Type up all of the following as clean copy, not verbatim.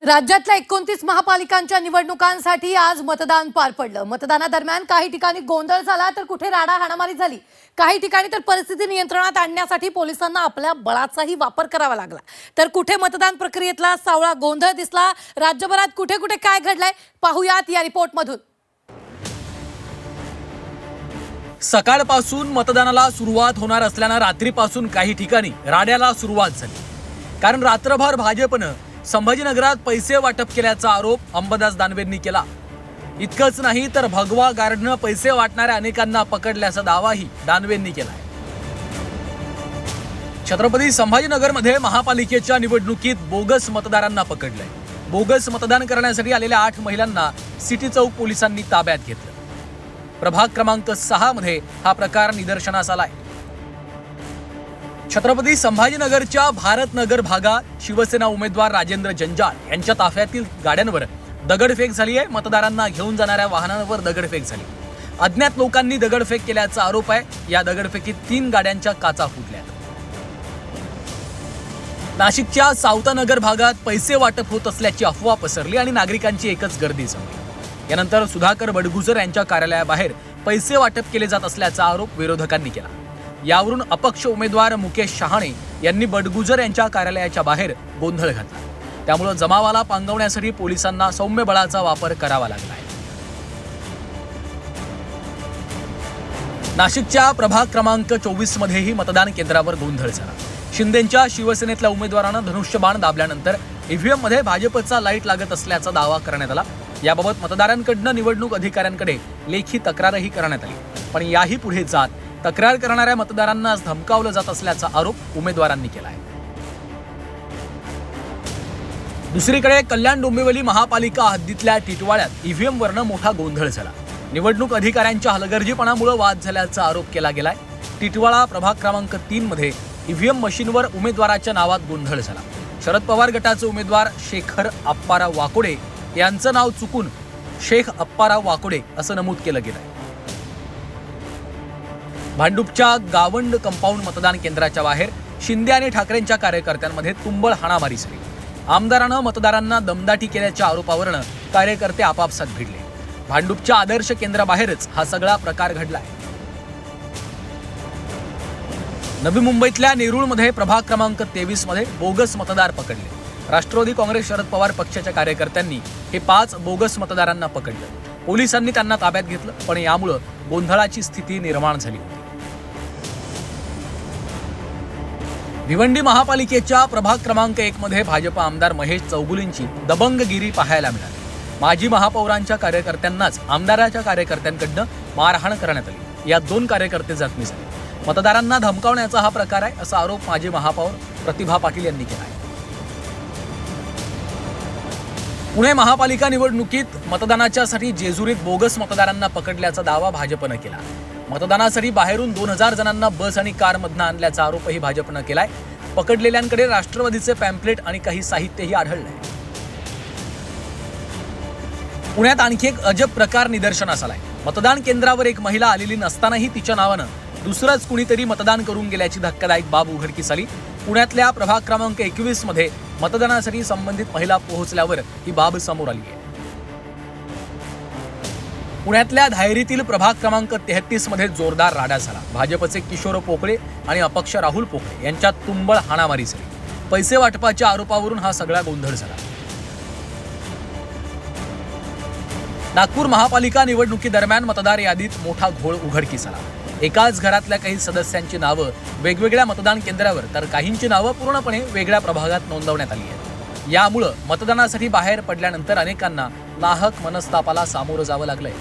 राज्यातल्या 29 महापालिकांच्या निवडणुकांसाठी आज मतदान पार पडलं। मतदानादरम्यान काही ठिकाणी गोंधळ झाला तर कुठे राडा हाणामारी झाली। काही ठिकाणी तर परिस्थिती नियंत्रणात आणण्यासाठी पोलिसांना आपल्या बळाचाही वापर करावा लागला। तर कुठे मतदान प्रक्रियेतला सावळा गोंधळ दिसला। राज्यभरात कुठे कुठे काय घडलंय पाहूयात या रिपोर्टमधून। सकाळपासून मतदानाला सुरुवात होणार असल्यानं रात्रीपासून काही ठिकाणी राड्याला सुरुवात झाली। कारण रात्रभर भाजपनं संभाजीनगरात पैसे वाटप केल्याचा आरोप अंबादास दानवेंनी केला। इतकंच नाही तर भगवा गार्डनं पैसे वाटणाऱ्या अनेकांना पकडल्याचा दावाही दानवेंनी केलाय। छत्रपती संभाजीनगरमध्ये महापालिकेच्या निवडणुकीत बोगस मतदारांना पकडलंय। बोगस मतदान करण्यासाठी आलेल्या 8 महिलांना सिटी चौक पोलिसांनी ताब्यात घेतलं। प्रभाग क्रमांक 6 मध्ये हा प्रकार निदर्शनास आलाय। छत्रपती संभाजीनगरच्या भारतनगर भागात शिवसेना उमेदवार राजेंद्र जंजाळ यांच्या ताफ्यातील गाड्यांवर दगडफेक झाली आहे। मतदारांना घेऊन जाणाऱ्या वाहनांवर दगडफेक झाली। अज्ञात लोकांनी दगडफेक केल्याचा आरोप आहे। या दगडफेकीत 3 गाड्यांच्या काचा फुटल्या। नाशिकच्या सावतानगर भागात पैसे वाटप होत असल्याची अफवा पसरली आणि नागरिकांची एकच गर्दी जमली। यानंतर सुधाकर बडगुजर यांच्या कार्यालयाबाहेर पैसे वाटप केले जात असल्याचा आरोप विरोधकांनी केला। यावरून अपक्ष उमेदवार मुकेश शहाणे यांनी बडगुजर यांच्या कार्यालयाच्या बाहेर गोंधळ घातला। त्यामुळे जमावाला पांगवण्यासाठी पोलिसांना सौम्य बळाचा वापर करावा लागला आहे। नाशिकच्या प्रभाग क्रमांक 24 मध्येही मतदान केंद्रावर गोंधळ झाला। शिंदेंच्या शिवसेनेतल्या उमेदवारानं धनुष्यबाण दाबल्यानंतर ईव्हीएम मध्ये भाजपचा लाईट लागत असल्याचा दावा करण्यात आला। याबाबत मतदारांकडून निवडणूक अधिकाऱ्यांकडे लेखी तक्रारही करण्यात आली। पण याही पुढे जात तक्रार करणाऱ्या मतदारांना धमकावलं जात असल्याचा आरोप उमेदवारांनी केलाय। दुसरीकडे कल्याण डोंबिवली महापालिका हद्दीतल्या टिटवाळ्यात ईव्हीएम वरनं मोठा गोंधळ झाला। निवडणूक अधिकाऱ्यांच्या हलगर्जीपणामुळे वाद झाल्याचा आरोप केला गेलाय। टिटवाळा प्रभाग क्रमांक 3 मध्ये ईव्हीएम मशीनवर उमेदवाराच्या नावात गोंधळ झाला। शरद पवार गटाचे उमेदवार शेखर अप्पाराव वाकोडे यांचं नाव चुकून शेख अप्पाराव वाकोडे असं नमूद केलं गेलंय। भांडूपच्या गावंड कंपाऊंड मतदान केंद्राच्या बाहेर शिंदे आणि ठाकरेंच्या कार्यकर्त्यांमध्ये तुंबळ हाणामारी झाली। आमदारानं मतदारांना दमदाटी केल्याच्या आरोपावरून कार्यकर्ते आपापसात भिडले। भांडूपच्या आदर्श केंद्राबाहेरच हा सगळा प्रकार घडलाय। नवी मुंबईतल्या नेरूळमध्ये प्रभाग क्रमांक 23 मध्ये बोगस मतदार पकडले। राष्ट्रवादी काँग्रेस शरद पवार पक्षाच्या कार्यकर्त्यांनी हे 5 बोगस मतदारांना पकडलं। पोलिसांनी त्यांना ताब्यात घेतलं, पण यामुळे गोंधळाची स्थिती निर्माण झाली होती। भिवंडी महापालिकेच्या प्रभाग क्रमांक 1 मध्ये भाजप आमदार महेश चौगुलेंची दबंगगिरी पाहायला मिळाली। माजी महापौरांच्या कार्यकर्त्यांनाच आमदाराच्या कार्यकर्त्यांकडून मारहाण करण्यात आली। यात 2 कार्यकर्ते जखमी झाले। मतदारांना धमकावण्याचा हा प्रकार आहे असा आरोप माजी महापौर प्रतिभा पाटील यांनी केला आहे। पुणे महापालिका निवडणुकीत मतदानाच्यासाठी जेजुरीत बोगस मतदारांना पकडल्याचा दावा भाजपनं केला। मतदानासाठी बाहेरून 2000 जणांना बस आणि कारमधनं आणल्याचा आरोपही भाजपनं केलाय। पकडलेल्यांकडे राष्ट्रवादीचे पॅम्पलेट आणि काही साहित्यही आढळलंय। पुण्यात आणखी एक अजब प्रकार निदर्शनास आलाय। मतदान केंद्रावर एक महिला आलेली नसतानाही तिच्या नावानं दुसरंच कुणीतरी मतदान करून गेल्याची धक्कादायक बाब उघडकीस आली। पुण्यातल्या प्रभाग क्रमांक 21 मध्ये मतदानासाठी संबंधित महिला पोहोचल्यावर ही बाब समोर आली आहे। पुण्यातल्या धायरीतील प्रभाग क्रमांक 33 मध्ये जोरदार राडा झाला। भाजपचे किशोर पोकळे आणि अपक्ष राहुल पोकळे यांच्यात तुंबळ हाणामारी झाली। पैसे वाटपाच्या आरोपावरून हा सगळा गोंधळ झाला। नागपूर महापालिका निवडणुकीदरम्यान मतदार यादीत मोठा घोळ उघडकीस आला। एकाच घरातल्या काही सदस्यांची नावं वेगवेगळ्या मतदान केंद्रावर तर काहींची नावं पूर्णपणे वेगळ्या प्रभागात नोंदवण्यात आली आहेत। यामुळे मतदानासाठी बाहेर पडल्यानंतर अनेकांना नाहक मनस्तापाला सामोरं जावं लागलंय।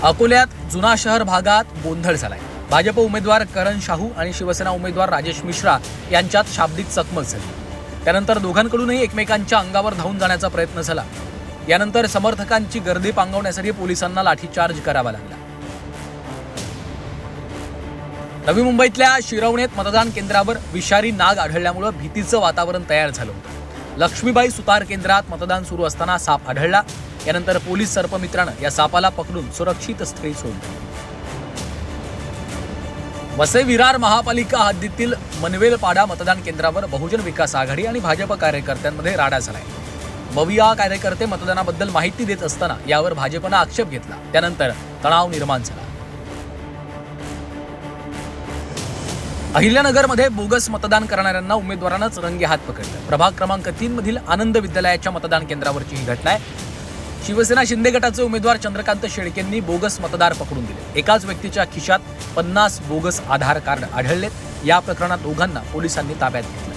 अकोल्यात जुना शहर भागात गोंधळ झालाय। भाजप उमेदवार करण शाहू आणि शिवसेना उमेदवार राजेश मिश्रा यांच्यात शाब्दिक चकमक झाली। त्यानंतर दोघांकडूनही एकमेकांच्या अंगावर धावून जाण्याचा प्रयत्न झाला। यानंतर समर्थकांची गर्दी पांगवण्यासाठी पोलिसांना लाठीचार्ज करावा लागला। नवी मुंबईतल्या शिरवणेत मतदान केंद्रावर विषारी नाग आढळल्यामुळे भीतीचं वातावरण तयार झालं होतं। लक्ष्मीबाई सुतार केंद्रात मतदान सुरू असताना साप आढळला। यानंतर पोलीस सर्पमित्रानं या सापाला पकडून सुरक्षित स्थळी सोडलं। वसई विरार महापालिका हद्दीतील मनवेलपाडा मतदान केंद्रावर बहुजन विकास आघाडी आणि भाजप कार्यकर्त्यांमध्ये राडा झालाय. बविया कार्यकर्ते मतदानाबद्दल माहिती देत असताना यावर भाजपनं आक्षेप घेतला. त्यानंतर तणाव निर्माण झाला. अहिल्यानगरमध्ये बोगस मतदान करणाऱ्यांना उमेदवारांनाच रंगे हात पकडलं. प्रभाग क्रमांक 3 मधील आनंद विद्यालयाच्या मतदान केंद्रावरची ही घटना आहे. शिवसेना शिंदे गटाचे उमेदवार चंद्रकांत शेळकेंनी बोगस मतदार पकडून दिले. एकाच व्यक्तीच्या खिशात 50 बोगस आधार कार्ड आढळलेत. या प्रकरणात दोघांना पोलिसांनी ताब्यात घेतलं.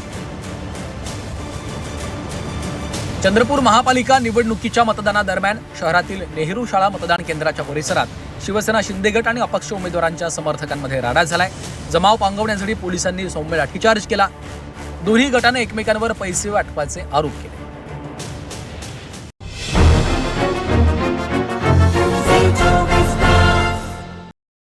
चंद्रपूर महापालिका निवडणुकीच्या मतदानादरम्यान शहरातील नेहरू शाळा मतदान केंद्राच्या परिसरात शिवसेना शिंदे गट आणि अपक्ष उमेदवारांच्या समर्थकांमध्ये राडा झालाय. जमाव पांगवण्यासाठी पोलिसांनी सौम्य लाठीचार्ज केला. दोन्ही गटाने एकमेकांवर पैसे वाटपाचे आरोप केले.